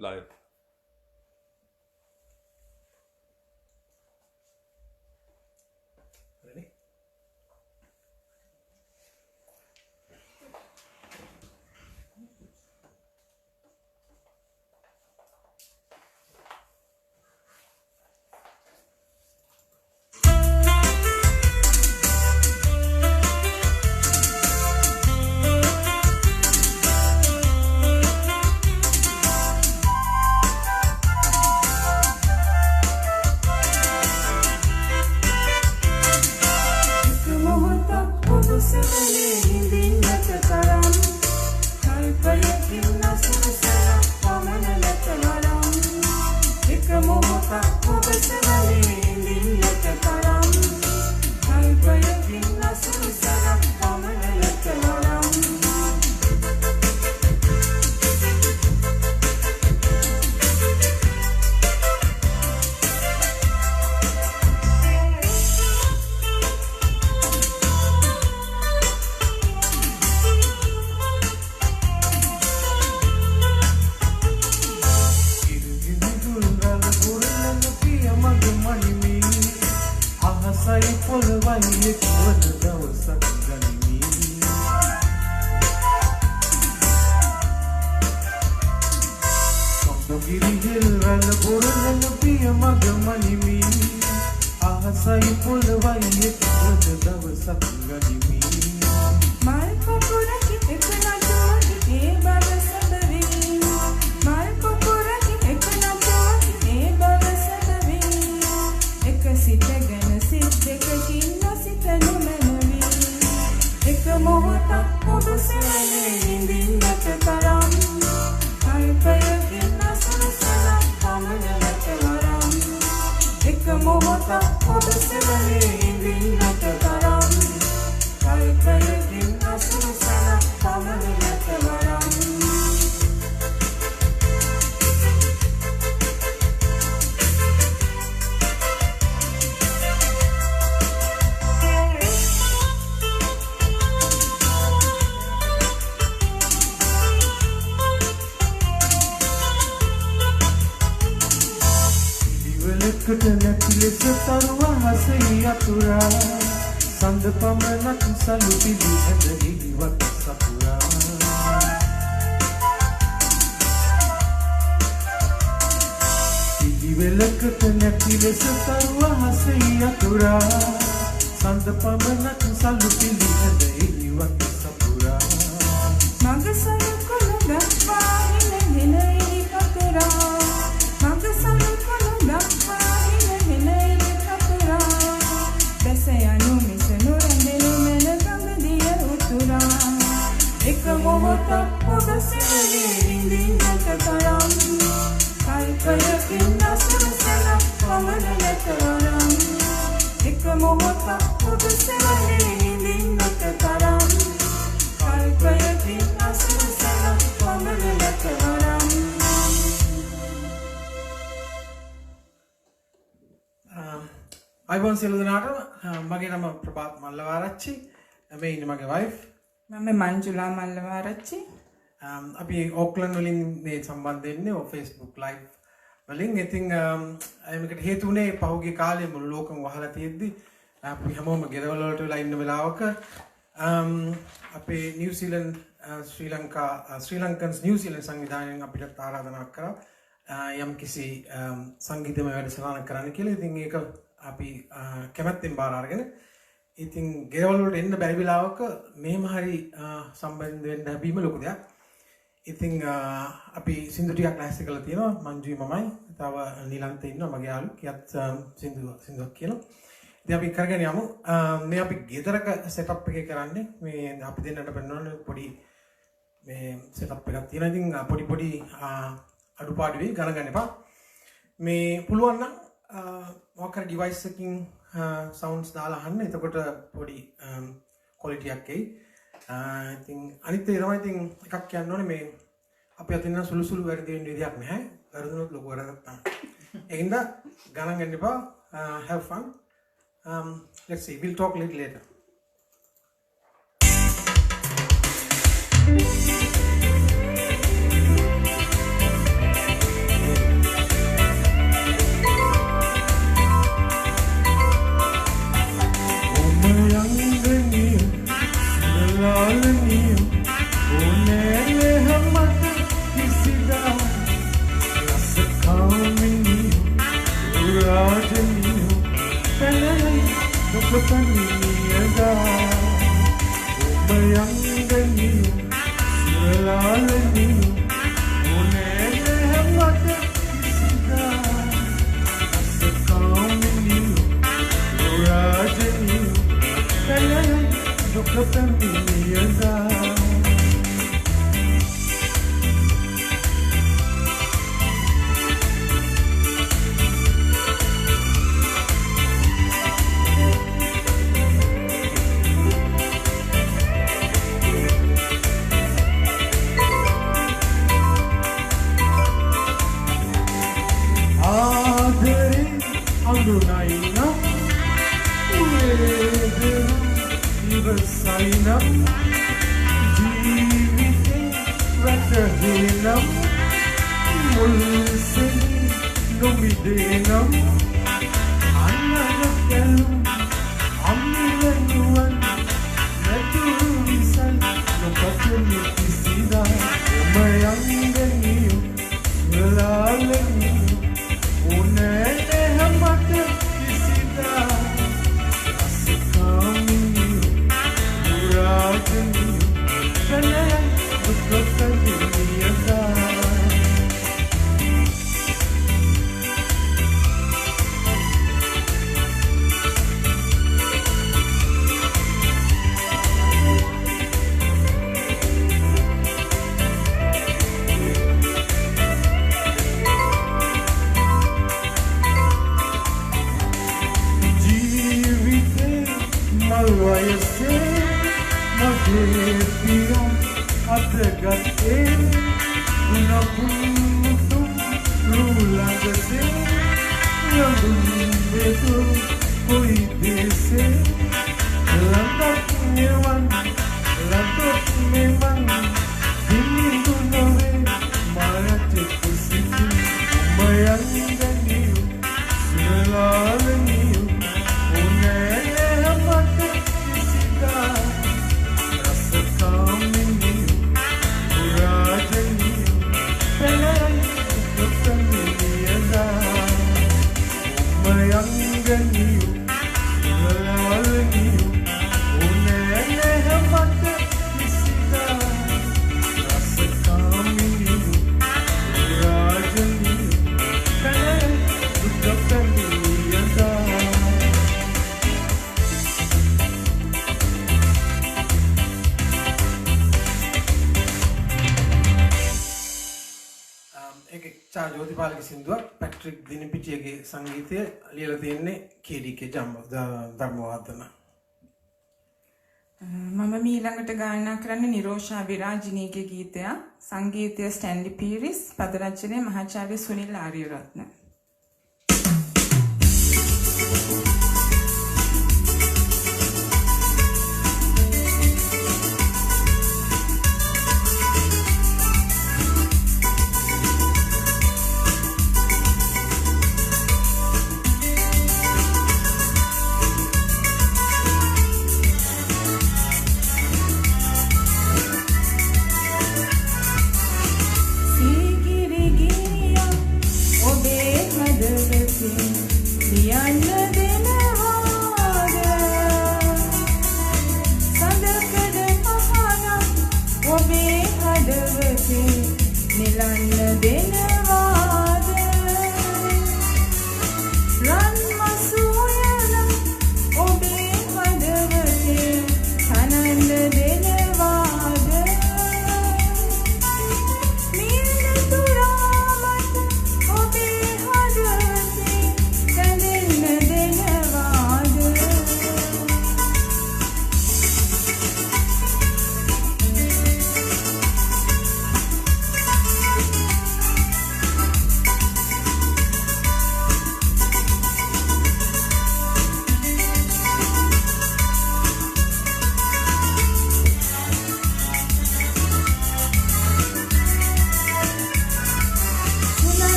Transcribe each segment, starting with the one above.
live. Ready? අයිබෝන් සියලු දෙනාටම මගේ නම ප්‍රභාත් මල්ලවාරච්චි මේ ඉන්නේ මගේ වයිෆ් මම මංජුලා මල්ලවාරච්චි අපි ඕක්ලන්ඩ් වලින් මේ සම්බන්ධ වෙන්නේ Facebook live වලින් ඉතින් මේකට හේතු වුණේ පහුගිය කාලේ මුළු ලෝකෙම වහලා තියෙද්දි අපි හැමෝම ගෙදරවල වලට වෙලා ඉන්න වෙලාවක අපේ නිව්සීලන්ඩ් ශ්‍රී ලංකන්ස් නිව්සීලන්ඩ් සංවිධානයෙන් අපිට ආරාධනා කරා යම් කිසි සංගීතමය වැඩසටහනක් කරන්න කියලා. ඉතින් ඒක අපි කැමැත්තෙන් බාර අරගෙන ඉතින් ගෙවල් වලට එන්න බැරි වෙලාවක මේම හරි සම්බන්ධ වෙන්න ලැබීම ලොකු දෙයක්. ඉතින් අපි සින්දු ටිකක් ලෑස්ති කරලා තියෙනවා මංජුයි මමයි තව නිලන්ත ඉන්නවා මගේ යාළු කියත් සින්දුවක් කියනවා. ඉතින් අපි කරගෙන යමු. මේ අපි ගෙදරක සෙටප් එකේ කරන්නේ මේ අපි දෙන්නට පෙන්වන්න පොඩි මේ සෙටප් එකක් තියෙනවා. ඉතින් පොඩි අඩුපාඩු වෙයි ගණන් ගන්න එපා. මේ පුළුවන් නම් මොකක් හරි ඩිවයිස් එකකින් සවුන්ඩ්ස් දාලා අහන්න. එතකොට පොඩි ක්වොලිටි එකක් එයි. ඉතින් අනිත් ඒ තමයි ඉතින් එකක් කියන්න ඕනේ මේ අපි අතින් නම් සුළු වැඩි දෙන්න විදියක් නැහැ. වැරදුනොත් ලොකු වැඩක් තමයි. ඒකින්ද ගණන් ගන්න එපා. Have fun. Let's see. We'll talk a little later. දුක පැමිණියදා ඔබ යංගනියු සුරලාලනියු ඕනේ නැහැමට කිසිදා අසකාමිනියු රාජනියු පැනයි දුක පැමිණියදා Sainam ජීවිතේ වැටහෙනම් මුල්සෙහි නොමිදේනම් අන්නර කැලුම් අම්මිලනුවන් නැතුරු විසල් නොපතමි කිසිදා ඔමයංගනියු සුරලාලනියු ඕනෑ නැහැමට කිසිදා ජෝතිපාලගේ සින්දුවක් පැට්‍රික් දිනපිටියගේ සංගීතය ලියලා තියෙන්නේ කේඩීකේ ධර්මවර්ධන. මම ඊළඟට ගායනා කරන්නේ නිරෝෂා විරාජිනීගේ ගීතයක්. සංගීතය ස්ටැන්ලි පීරිස්, පද රචනය මහාචාර්ය සුනිල් ආරියරත්න.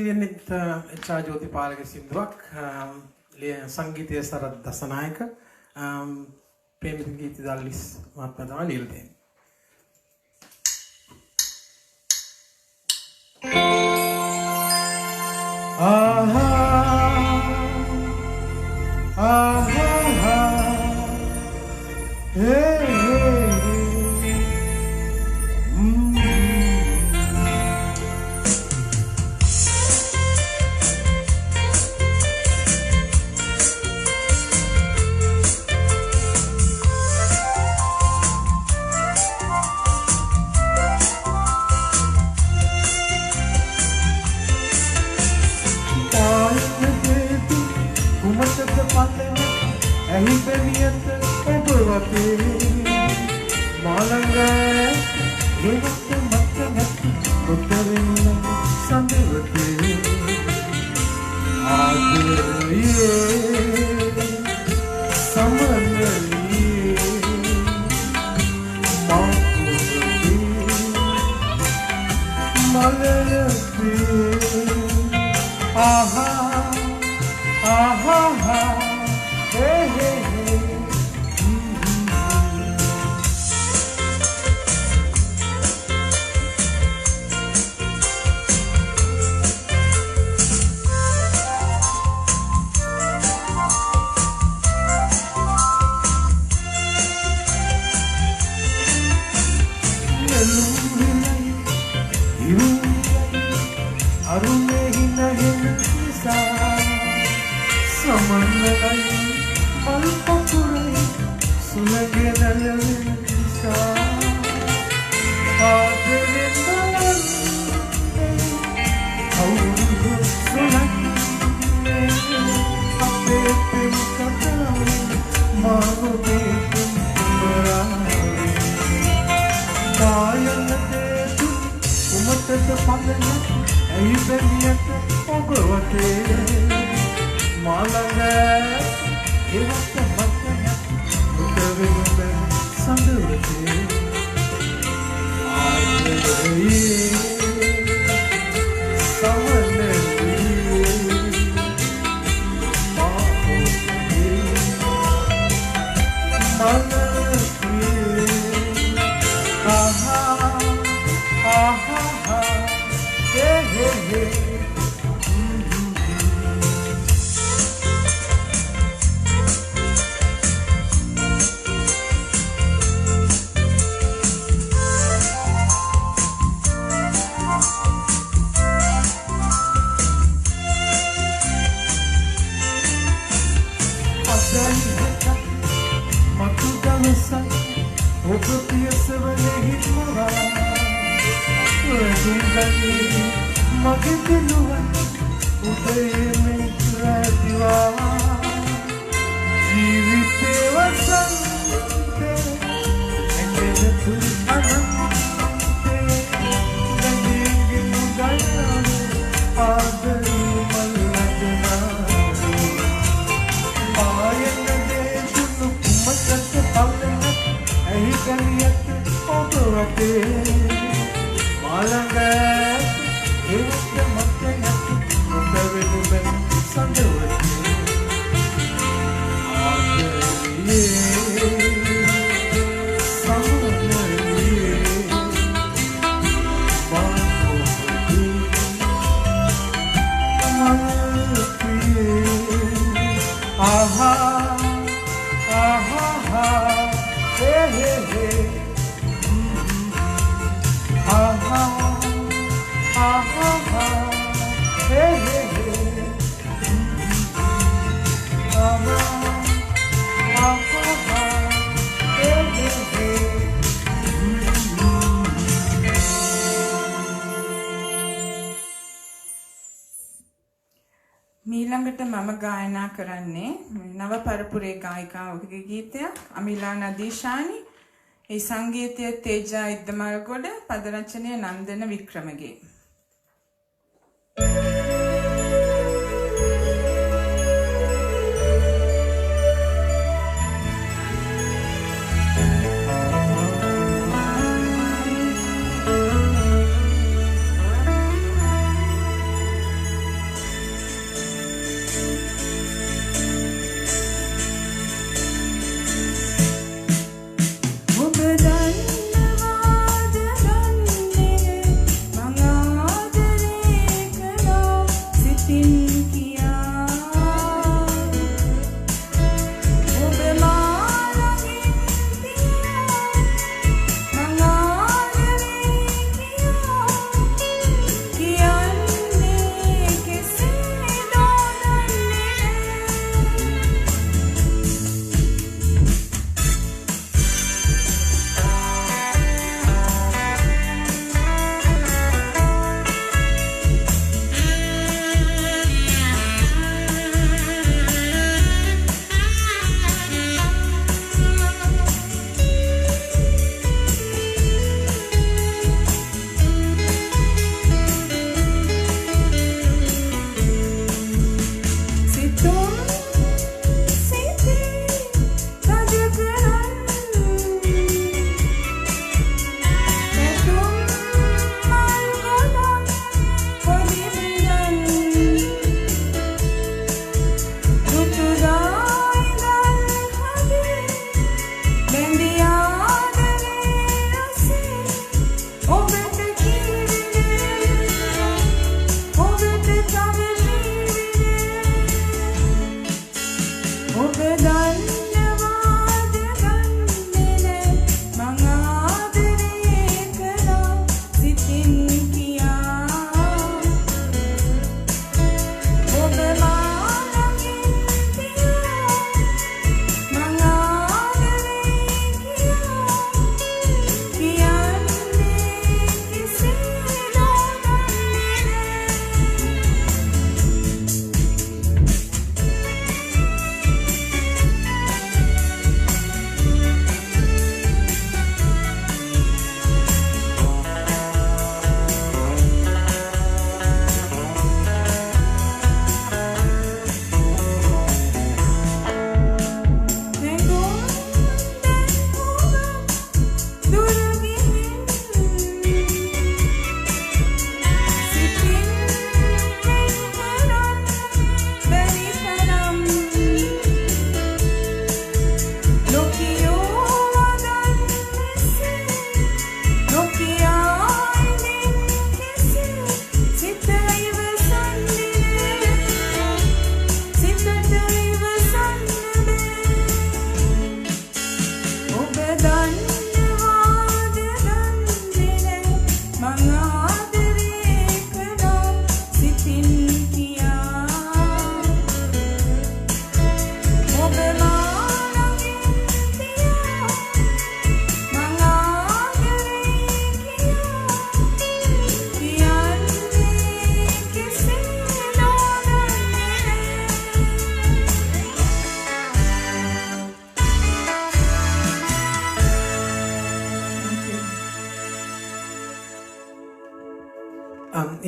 තියෙනෙත් එච්.ආර්. ජෝතිපාලගේ සින්දුවක් සංගීතය සරත් දසනායක ප්‍රේමිත ගීත දල්ලිස් මහත්මයා තමයි ලියලා තියෙන්නේ. මීළඟට මම ගායනා කරන්නේ නව පරපුරේ ගායිකාවකගේ ගීතයක් අමිලා නදීෂානි. ඒ සංගීතය තේජා ඉද්දමල්ගොඩ, පද රචනය නන්දන වික්‍රමගේ.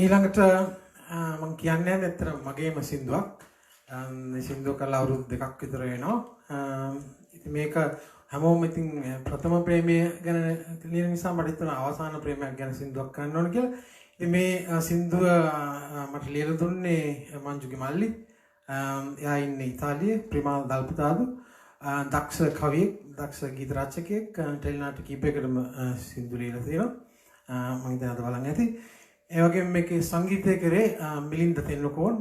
ඊළඟට මම කියන්නේ ඇත්තට මගේම සින්දුවක්. මේ සින්දුව කළා අවුරුදු 2ක් විතර වෙනවා. ඉතින් මේක හැමෝම ඉතින් ප්‍රථම ප්‍රේමය ගැන ලියන නිසා මට හිතුණා අවසාන ප්‍රේමයක් ගැන සින්දුවක් කරන්න ඕන කියලා. ඉතින් මේ සින්දුව මට ලියලා දුන්නේ මංජුගේ මල්ලි. එයා ඉන්නේ ඉතාලියේ ප්‍රිමාල් දල්පතාදු. දක්ෂ කවියෙක්, දක්ෂ ගීත රචකයෙක්, ටෙලිනාට්‍ය කීපයකටම සින්දු ලියලා තියෙනවා. මම හිතන්නේ අද බලන්න ඇති. ඒ වගේම මේකේ සංගීතය කරේ මිලින්ද තෙන්නකෝන්.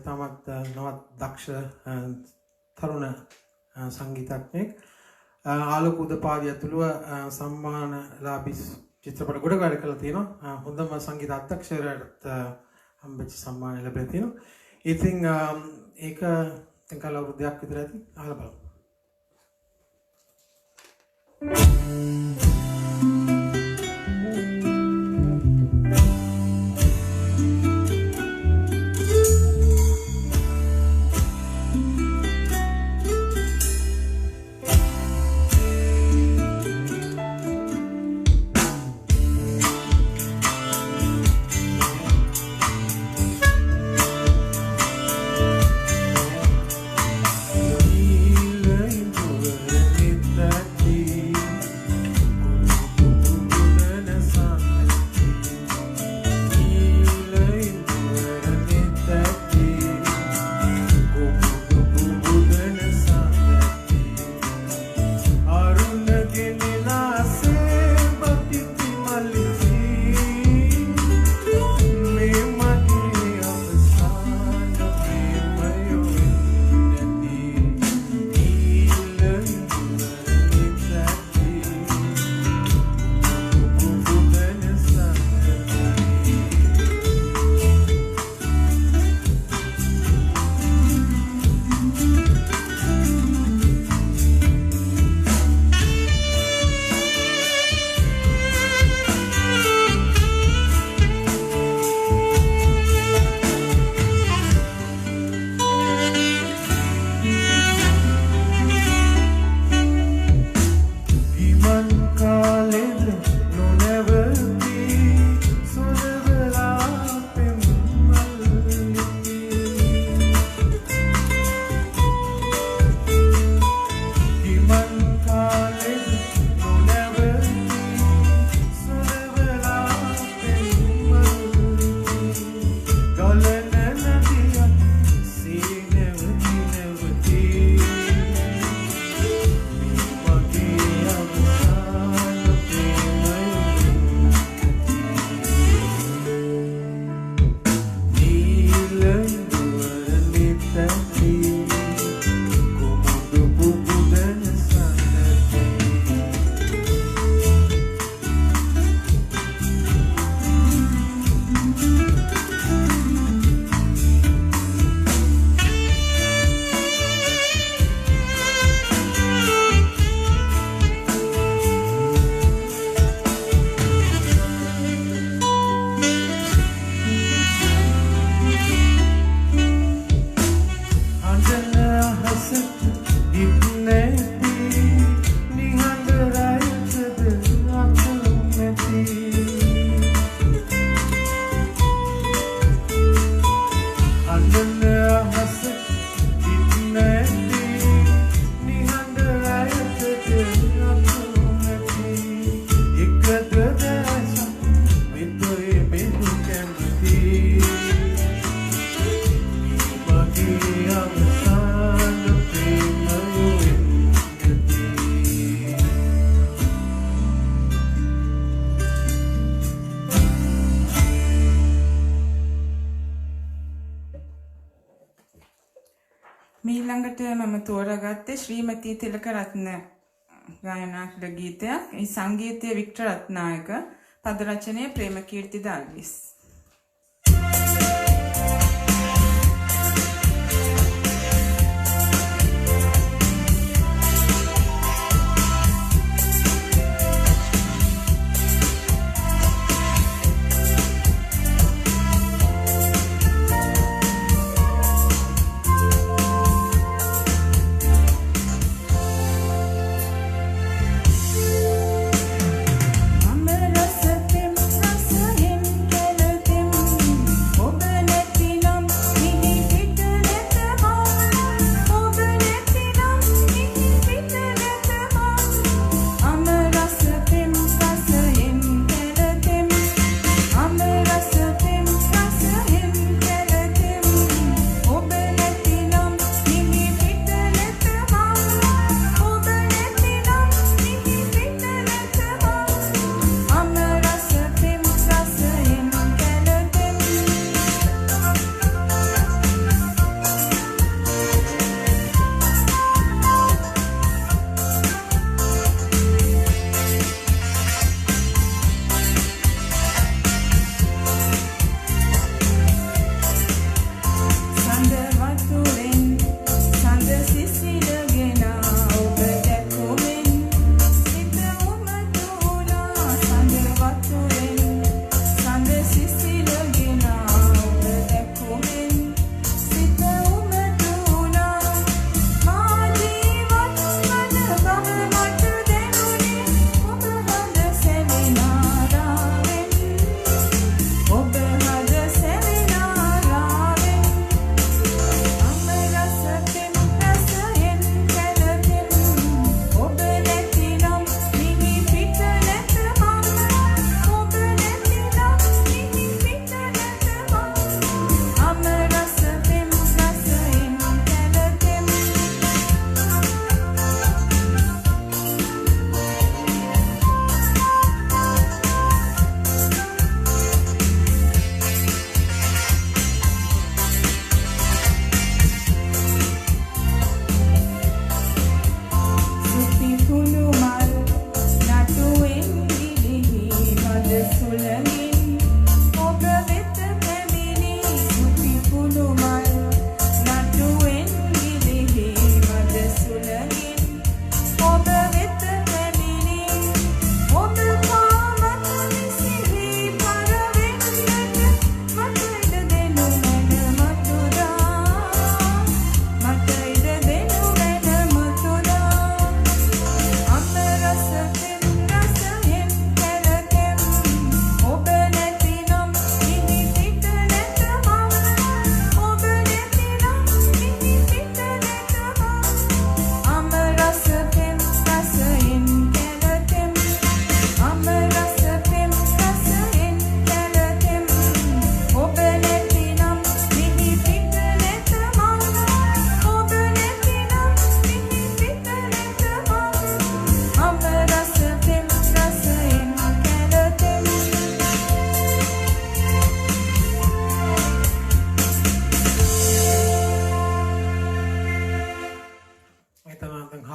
තමත් නවත් දක්ෂ තරුණ සංගීතඥයෙක්. ආලෝක උදපාදිය ඇතුළුව සම්මානලාභී චිත්‍රපට ගොඩක් වැඩ කරලා තියෙනවා. හොඳම සංගීත අධ්‍යක්ෂකවරයාට හම්බෙච්ච සම්මානය ලැබලා තියෙනවා. ඉතින් ඒක දැන් කල අවුරුද්දක් විතර ඇති. අහලා බලමු. මීළඟට මම තෝරාගත්තේ ශ්‍රීමති තිලකරත්න ගායනා කළ ගීතයක්. ඒ සංගීතය වික්ටර් රත්නායක, පද රචනය Premakeerthi de Alwis. Rasa tim rasa him kena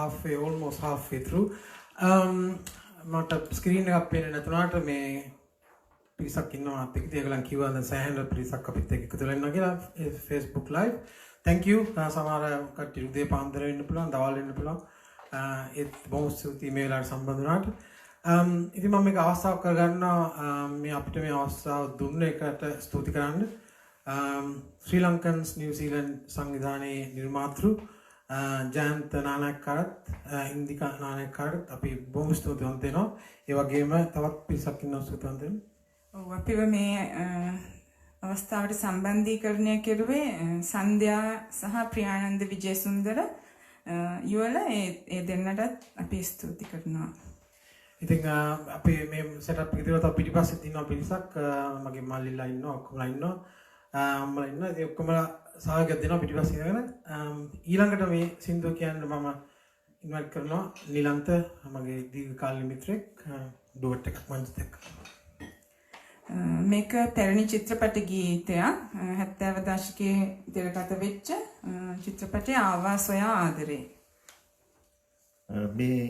almost halfway through. මට ස්ක්‍රීන් එකක් පේන්නේ නැතුණාට මේ පිරිසක් ඉන්නවා අත් එක්ක. ඒගොල්ලන් කිව්වා දැන් සෑහෙන පිරිසක් අපිත් එක්ක එකතු වෙලා ඉන්නවා කියලා Facebook live. Thank you. සමහර කට්ටිය උදේ පාන්දර වෙන්න පුළුවන්, දවල් වෙන්න පුළුවන්. ඒත් බොහොම ස්තුතියි මේ වෙලාවට සම්බන්ධ වුණාට. ඉතින් මම මේක අවස්ථාවක් කරගන්නවා මේ අපිට මේ අවස්ථාව දුන්න එකට ස්තුති කරන්න. ශ්‍රී ලංකන් නිව්සීලන්ඩ් සංවිධානයේ නිර්මාතෘ ජයන්ත නානායක්කාරත් ඉන්දිකා නානායක්කාරත් අපි බොහොම ස්තුතිවන්ත වෙනවා. ඒ වගේම තවත් පිරිසක් ඉන්නවා ස්තුතිවන්ත වෙන්න. ඔව් අපිව මේ අවස්ථාවට සම්බන්ධීකරණය කෙරුවේ සන්ධ්‍යා සහ ප්‍රියානන්ද විජේසුන්දර යුවල ඒ දෙන්නටත් අපි ස්තුති කරනවා. ඉතින් අපි මේ සෙටප් එක දිහා පිටිපස්සේ ඉන්නවා පිරිසක් මගේ මල්ලිලා ඉන්නවා ඔක්කොමලා ඉන්නවා අම්මලා ඉන්නවා ඉතින් ඔක්කොමලා සහයෝගයක් දෙනවා පිටිපස්සේ ඉඳගෙන ඊළඟට මේ සින්දුව කියන්න මම ඉන්වයිට් කරනවා නිලන්ත මගේ දීර්ඝකාලීන මිත්‍රෙක් ඩුවට් එකක් මංජිත් එක්ක මේක පැරණි චිත්‍රපට ගීතයක් 70 දශකයේ තිරගත වෙච්ච චිත්‍රපටයේ ආවා සොයා ආදරේ මේ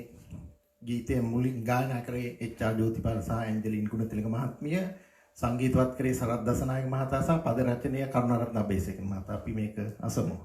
ගීතය මුලින් ගායනා කරේ එච්.ආර්. ජෝතිපාල සහ ඇන්ජලින් ගුණතිලක මහත්මිය සංගීතවත් කරේ සරත් දසනායක මහතා සහ පද රචනය කරුණාරත්න අබේසේකර මහතා. අපි මේක අසමු.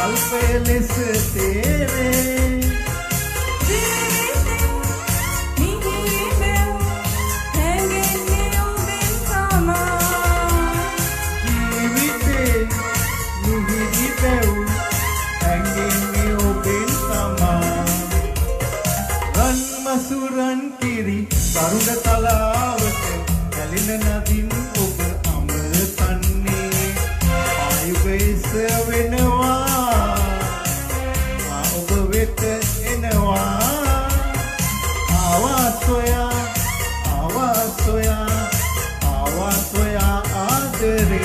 කල්පය ලෙස තේරේ සුරන් කිරි කරුණ තලාවට කැලින නදින් ඔබ අමතන්නේ ආයුබේස වෙනවා ඔබ වෙත එනවා ආවාසොයා ආදරේ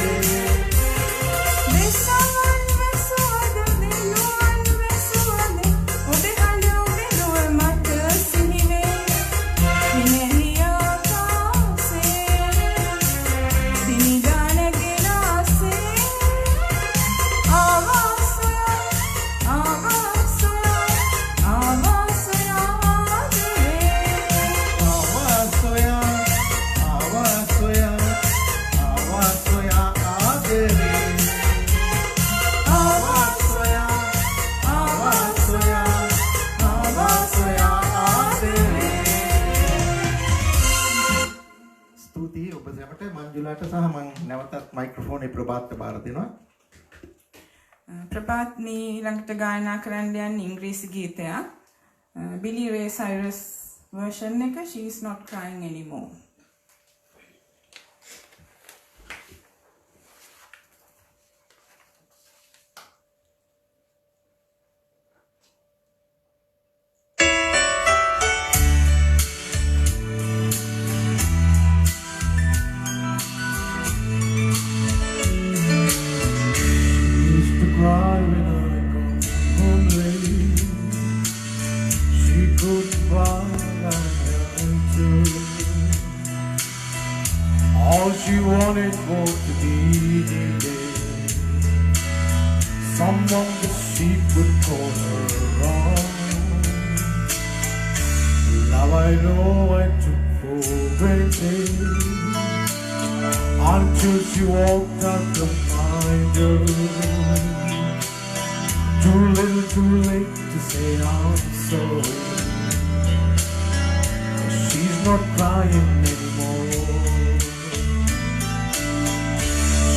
මංජුලාට සහ මම නැවතත් මයික්‍රොෆෝනේ ප්‍රභාත්ට බාර දෙනවා. ප්‍රභාත් මේ ඊළඟට ගායනා කරන්න යන්නේ ඉංග්‍රීසි ගීතයක්. Billy Ray Cyrus version එක She is Not Crying Anymore. All she wanted was to be needed, someone that she could call her own. Love I know I took for granted until she walked out of my door. Too little, too late to say I'm sorry. She's not crying anymore.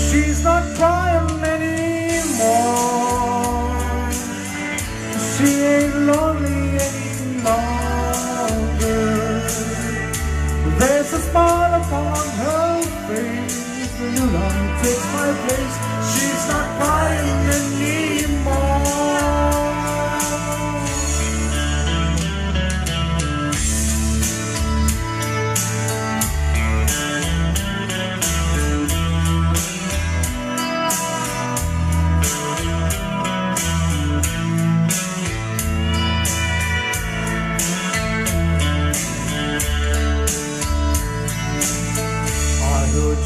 She's not crying anymore. She ain't lonely any longer. There's a smile upon her face. The new love takes my place. She's not crying anymore.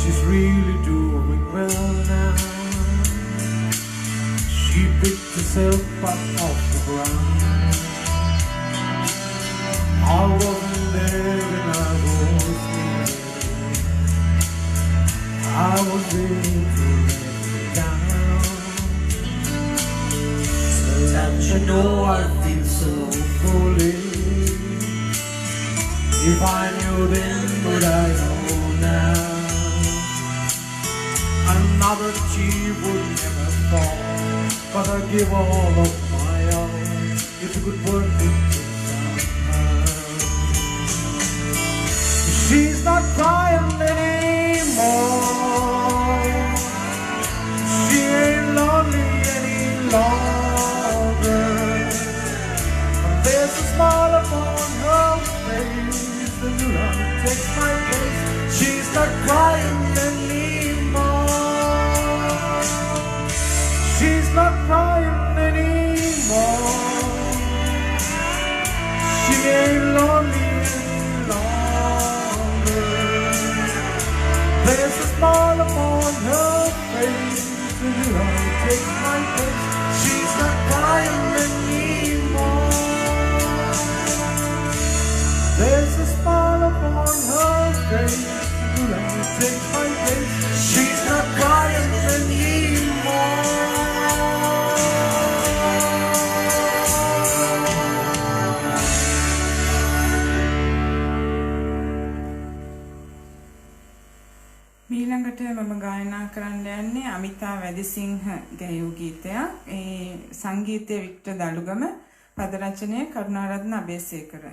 She's really doing well now. She picked herself up off the ground. I wasn't there when I was there. I was there to let you down. Sometimes you know I feel so foolish. If I knew then what I know now, another cheer would never fall. But I give all of my all if you could work with it somehow. She's not crying anymore. She ain't lonely any longer. There's a smile upon her face. The new love takes my place. She's not crying anymore. She's not crying anymore. She ain't lonely any longer. There's a smile upon her face. The new love takes my place. She's not crying anymore. There's a smile upon her face. The new love takes my place. She's not crying anymore. මම ගායනා කරන්න යන්නේ අමිතා වැඩිසිංහ ගැයූ ගීතයක්. ඒ සංගීතය Victor Dalugama, පද රචනය කරුණාරත්න අබේසේකර.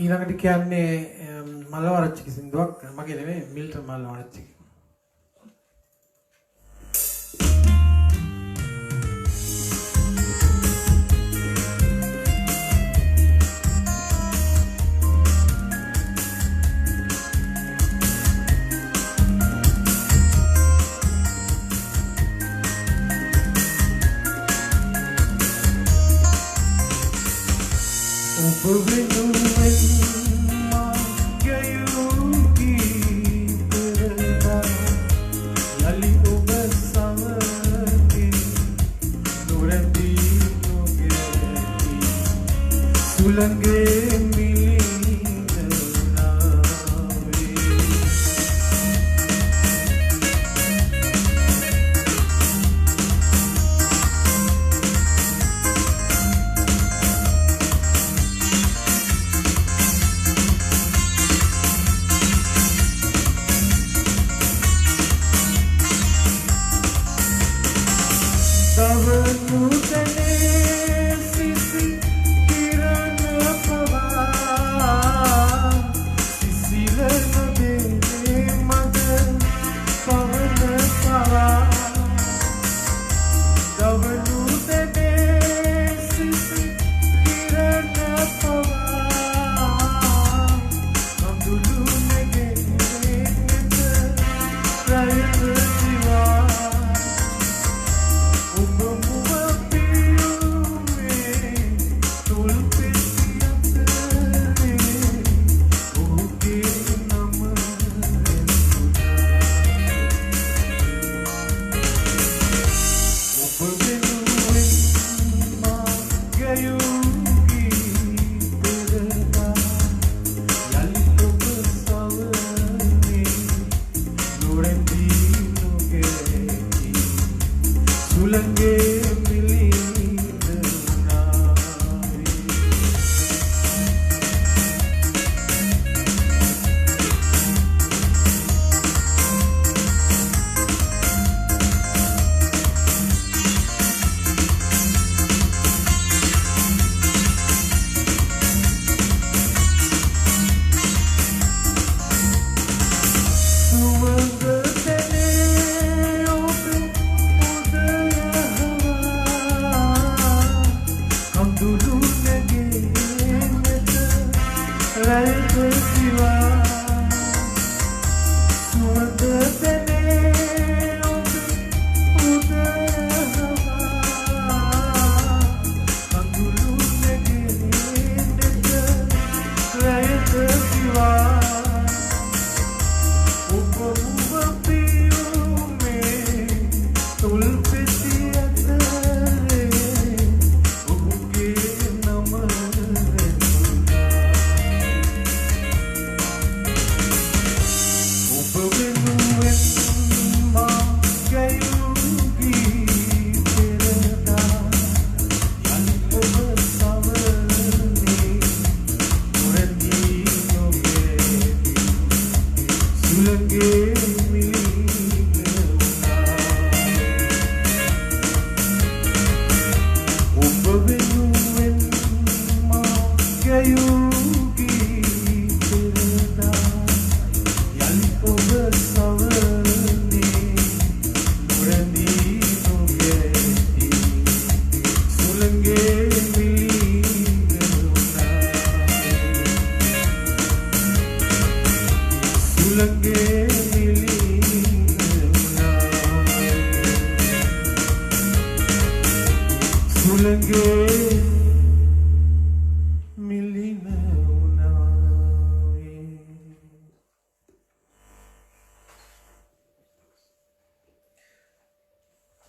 ඊළඟට කියන්නේ මල්ලවරච්චි සින්දුවක් මගේ නෙමෙයි Milton Mallawarachchi. Over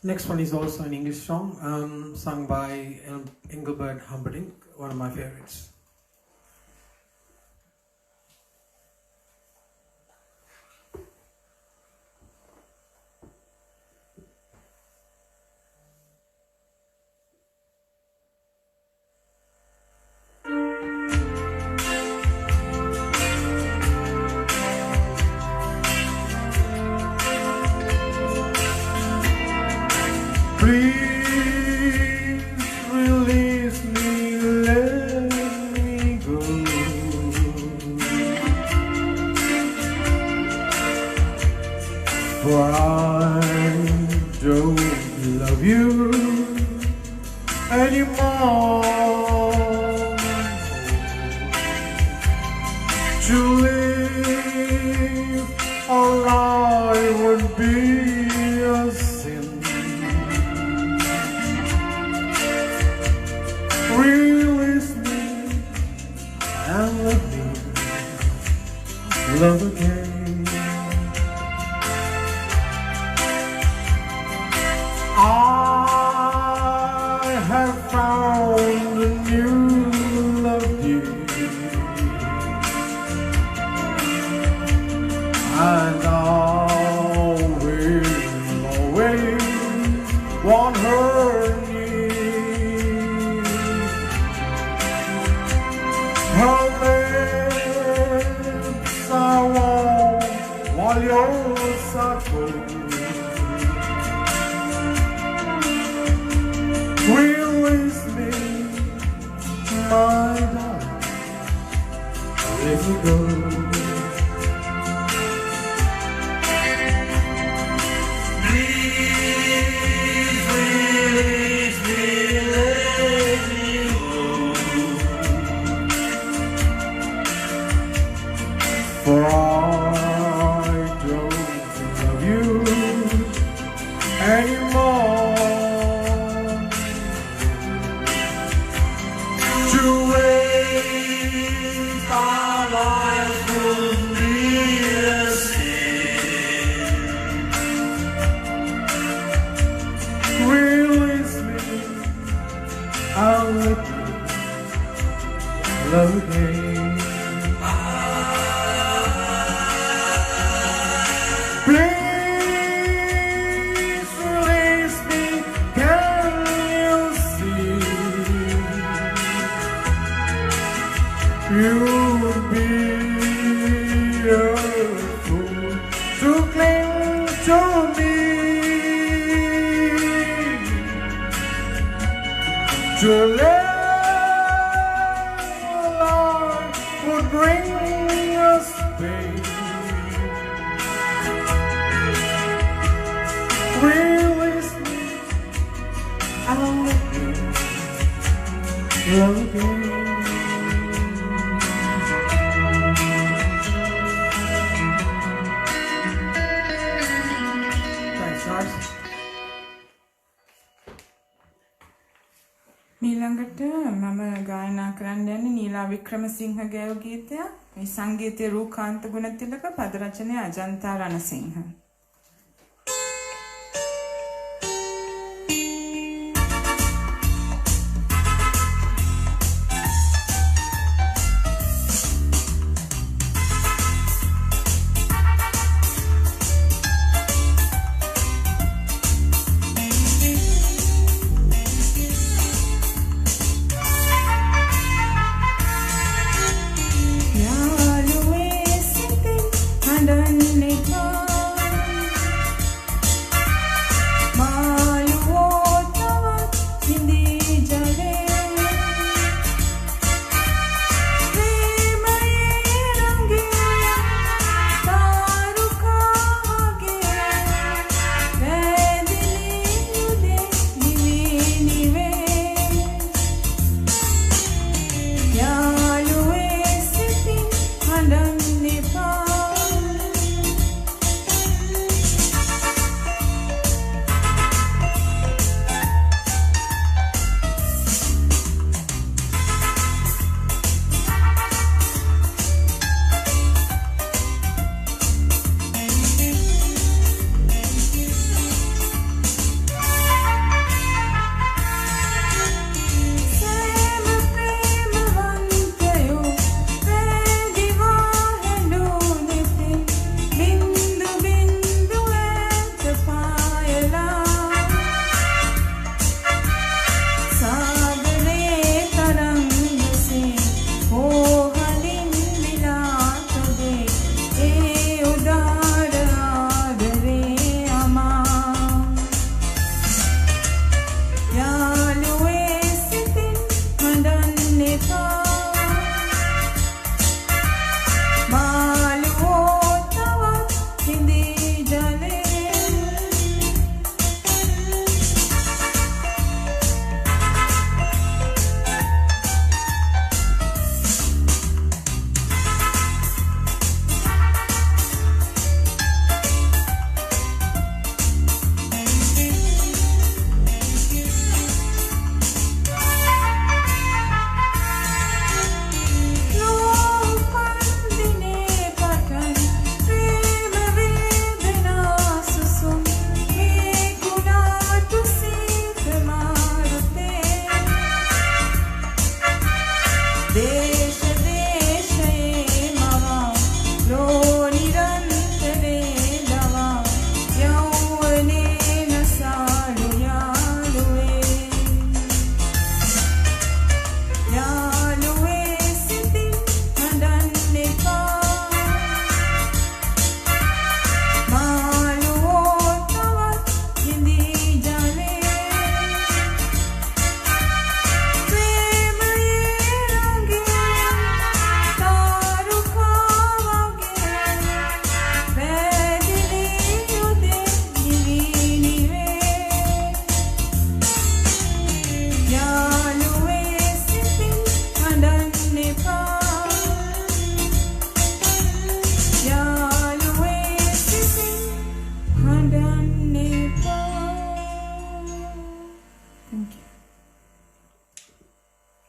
Next one is also an English song, sung by Engelbert Humperdinck, one of my favorites. Please release me, let me go. For I don't love you anymore. To live alive would be a sin. Release me and let me love again. I have found a new love, dear, and I will always want her near. Her lips are warm while yours are cold. Release me, my darling, let me go. Please release me, let me go. For I don't love you anymore. To waste our lives would be a sin. Release me, I'll let you love again. Please release me, can you see? You would be a fool to cling to me. To live alive would bring us pain. Release me, I'll let you love again. වෙලාවට මම ගායනා කරන්න යන්නේ නීලා වික්‍රමසිංහ ගෑව ගීතයක්. මේ සංගීතයේ රූකාන්ත ගුණතිලක පද රචනය අජන්තා රණසිංහ.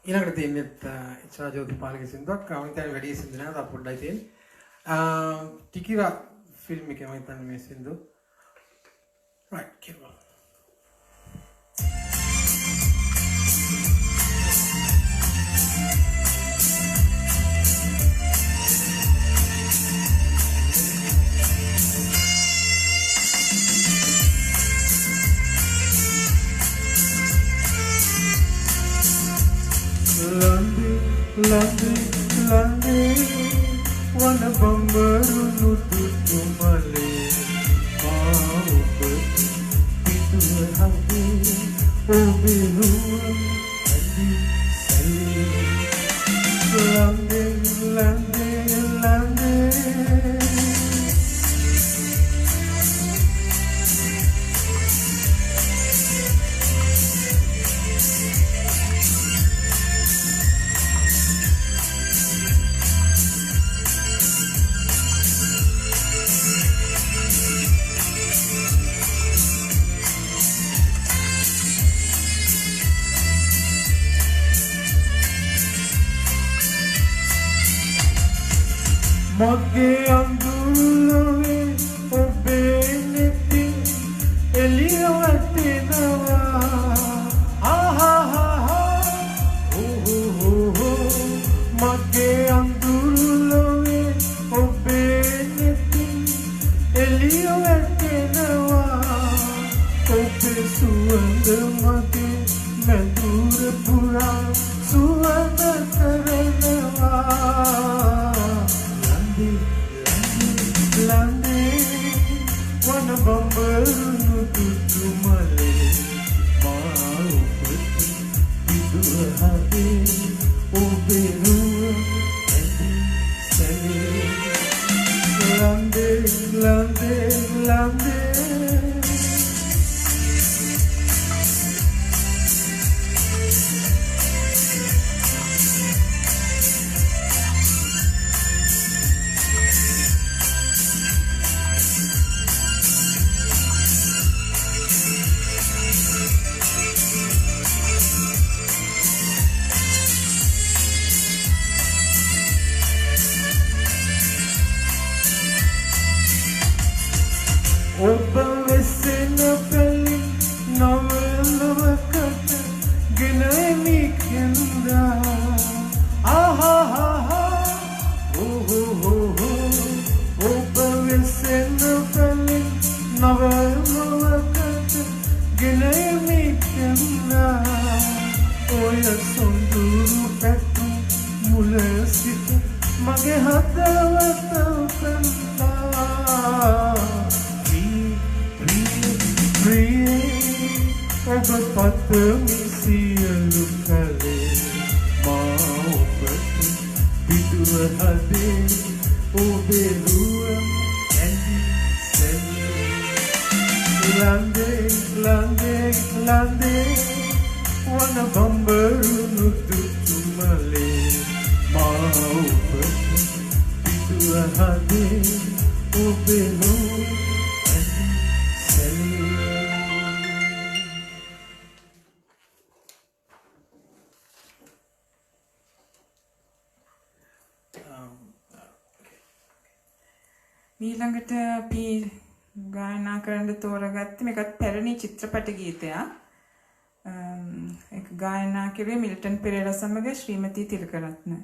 ඊළඟට තියෙනෙත් ඉච්ඡා ජෝතිපාලගේ සින්දුවක් මම හිතන්නේ වැඩි සින්දු නෑ තා පොඩ්ඩයි තියෙන්නේ ටිකිරා ෆිල්ම් එකේ මම හිතන්නේ මේ සින්දුව right කිව්වා London, London, wana bambaru nutu male, maupet pitu hati, obiru andi sali. London, London, London. මගේ අඳුරුලොවේ ඔබේ නෙතින් එළිය වැටෙනවා මගේ අඳුරුලොවේ ඔබේ නෙතින් එළිය වැටෙනවා ඔබේ සුවඳ මගේ මැදුර පුරා සුවඳ කරනවා ලන්දේ වන බඹරුණු තුතු මලේ මා උපති විදුර හදේ ඔබේ රුව ඇති සැලේ ලන්දේ ඔබ වෙසෙන පැලි නවලවකට ගෙනමි කෙන්දා ඔබ වෙසෙන පැලි නවලවකට ගෙනමි කෙන්දා ඔය සොඳුරු පැතු මුල සිට මගේ හදවත උපන්නා ඔබ පතමි සියලු කලේ මා ඔබට පිටුව හදේ ඔබේ රුව ඇඳි සැලේ ලන්දේ වන බඹරුණු තුතු මලේ මා ඔබට පිටුව හදේ ඔබේ රුව ඇඳි සැලේ ඊළඟට අපි ගායනා කරන්න තෝරගත්තේ මේකත් පැරණි චිත්‍රපට ගීතයක්. ඒක ගායනා කළේ මිල්ටන් පෙරේරා සමග ශ්‍රීමති Tilakaratne.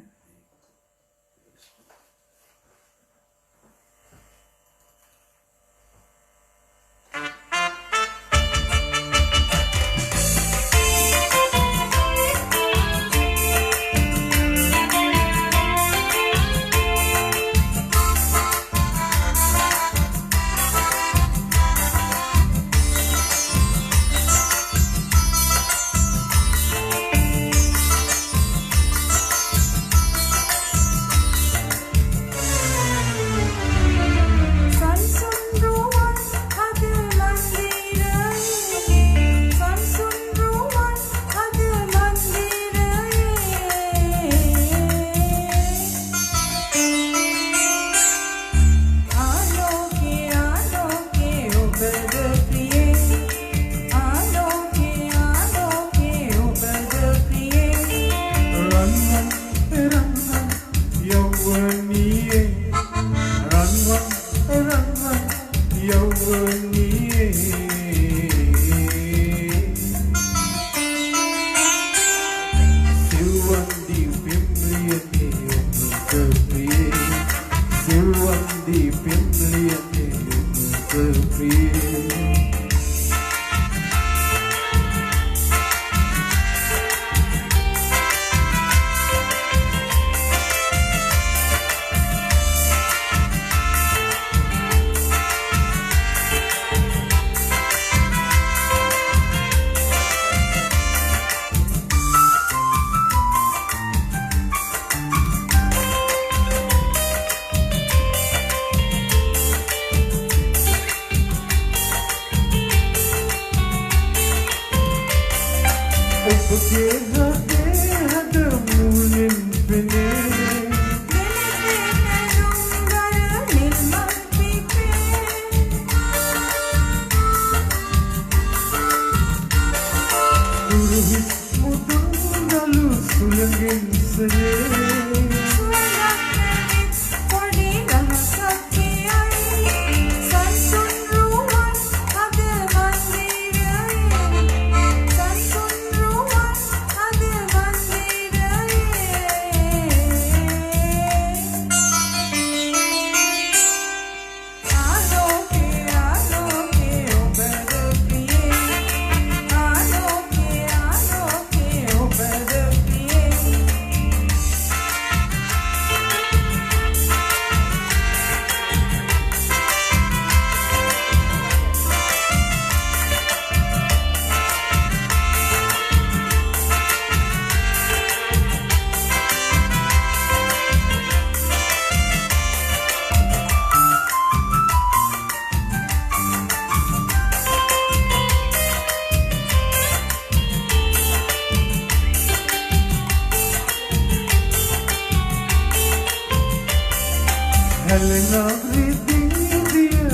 Helena breathing dear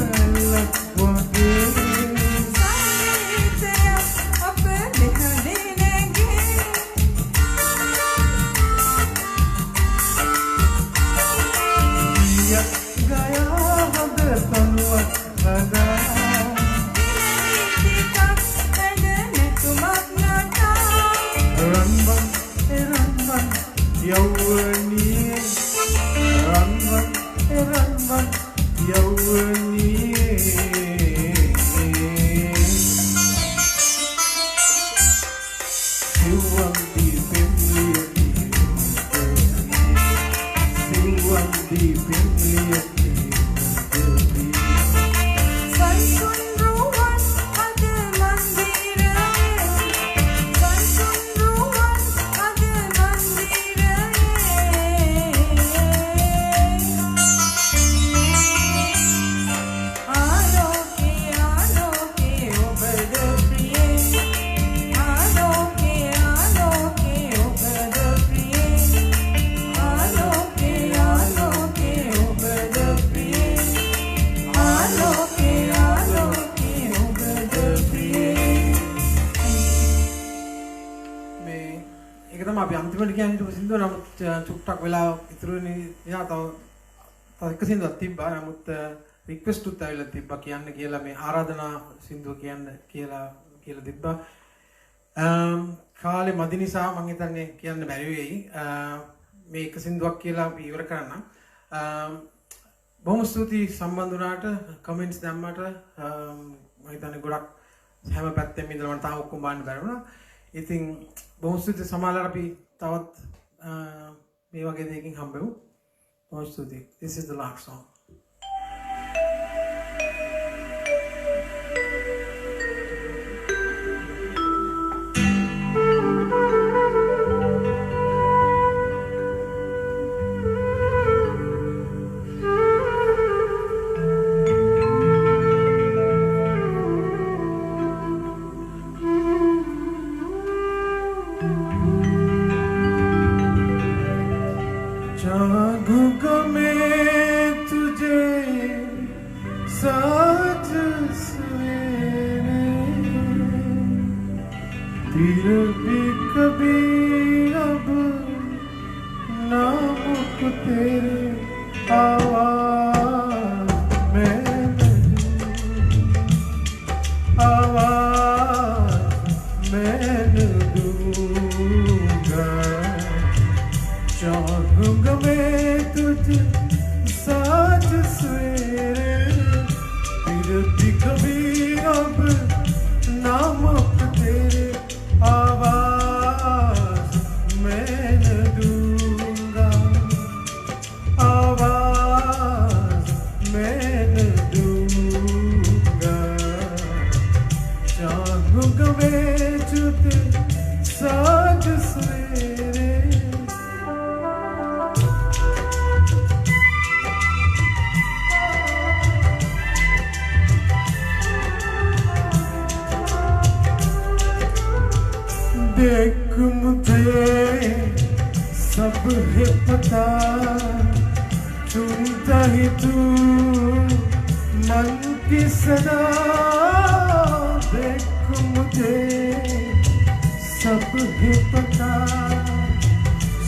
lakwa චුට්ටක් වෙලා ඉතුරුනේ එයා තව එක සින්දුවක් තිබ්බා. නමුත් රික්වෙස්ට් උත් ඇවිල්ලා තිබ්බා කියන්න කියලා මේ ආරාධනා සින්දුව කියන්න කියලා තිබ්බා. කාලේ මදි නිසා මම හිතන්නේ කියන්න බැරි වෙයි. මේ එක සින්දුවක් කියලා අපි ඉවර කරන්න. බොහොම ස්තුතියි සම්බන්ධ වුණාට කමෙන්ට්ස් දැම්මට. මම හිතන්නේ ගොඩක් හැම පැත්තෙම ඉඳලා මම තාම ඔක්කොම බලන්න බැරි වුණා. ඉතින් බොහොම ස්තුතියි සමාලර අපි තවත් මේ වගේ දෙයකින් හම්බෙමු. බොහොම ස්තුතියි. This is the last song. देख मुझे सब है पता, सुनता ही तू मन की सदा। देख मुझे सब है पता,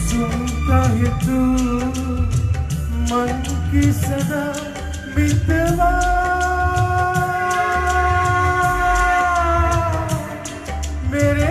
सुनता ही तू मन की सदा। मितवा मेरे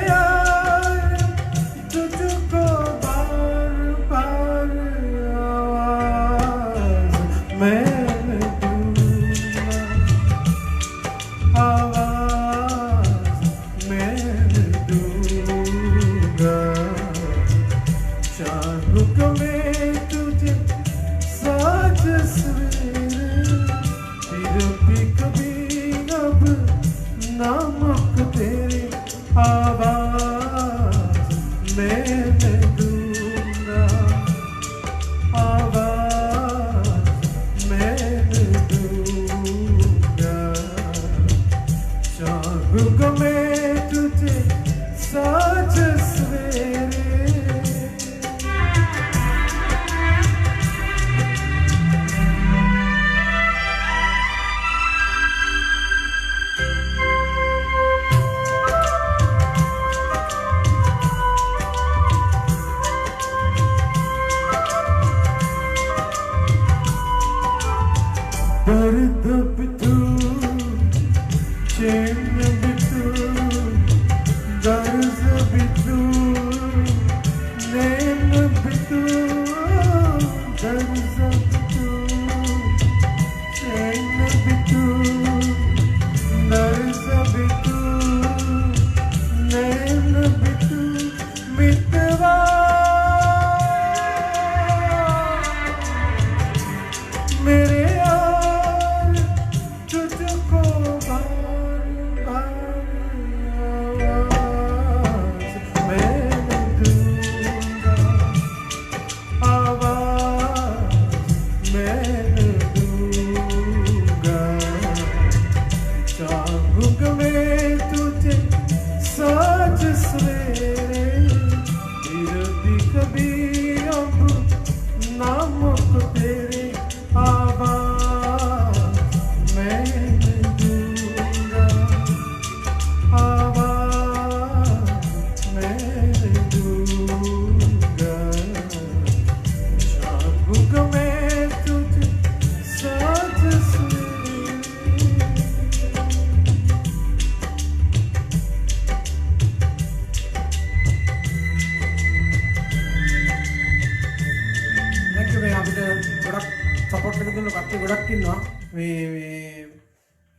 සපෝට් එක දුන්න කට්ටිය ගොඩක් ඉන්නවා. මේ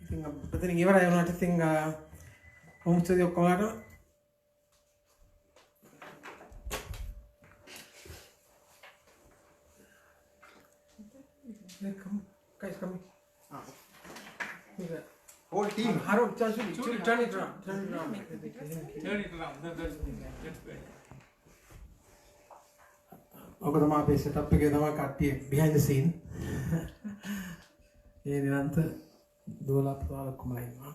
ඉතින් අපිට ඉවරයි වුණාට ඉතින් හෝම් ස්ටඩි ඔක්කොමලට come guys come whole team Harun turn it around ඔක තමයි අපේ setup එකේ තමයි කට්ටිය behind the scene ඒ නිරන්ත දුවලා පුරාලා කොමලා ඉන්නවා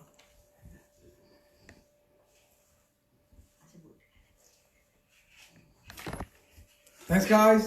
thanks guys